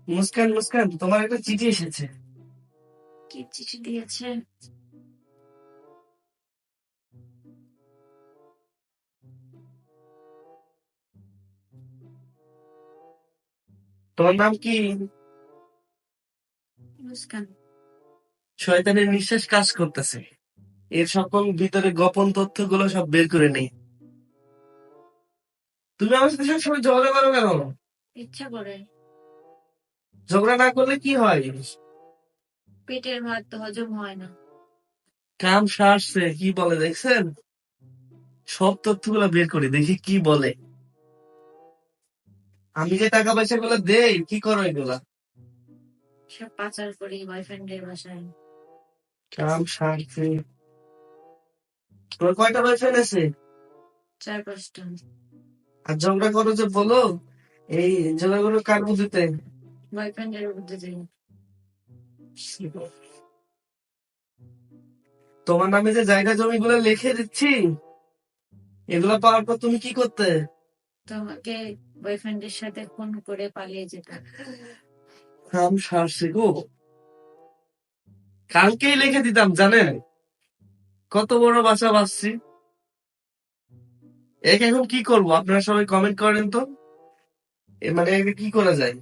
মুস্কান, মুস্কান, তোমার একটা চিঠি এসেছে। কি চিঠি দিয়েছে? তোমার নাম কি? মুস্কান। শয়তানের নিঃশ্বাস কাজ করতেছে। এর সকল ভিতরে গোপন তথ্যগুলো সব বের করে নেই। তুমি আমার সাথে সবসময় ঝগড়া করো কেন? ইচ্ছা করে। ঝগড়া না করলে কি হয়? পেটের ভাত তো হজম হয় না। কাম সারছে কি বলে দেখছেন? সব তথ্যগুলো বের করে দেখি কি বলে। আমি যে টাকা পয়সা গুলো দেই কি করো এগুলা? সব পাচার করি বয়ফ্রেন্ডের বাসায়। কাম সারছে। তোর কয়টা বয়ফ্রেন্ড আছে? 4-5টা। আর ঝগড়া করো যে বলো, এই ঝগড়া করো কার বুদ্ধিতে? বয়ফ্রেন্ডের বুদ্ধিতে। তোমার নামে যে জায়গা জমিগুলো লিখে দিচ্ছি, এগুলো পাওয়ার পর তুমি কি করতে? তোমাকে বয়ফ্রেন্ডের সাথে খুন করে পালিয়ে যেতাম। কাম সারছে গো। কালকেই লিখে দিতাম জানেন? কত বড় বাঁচা বাঁচছি। একে এখন কি করবো আপনারা সবাই কমেন্ট করেন তো। মানে একে কি করা যায়?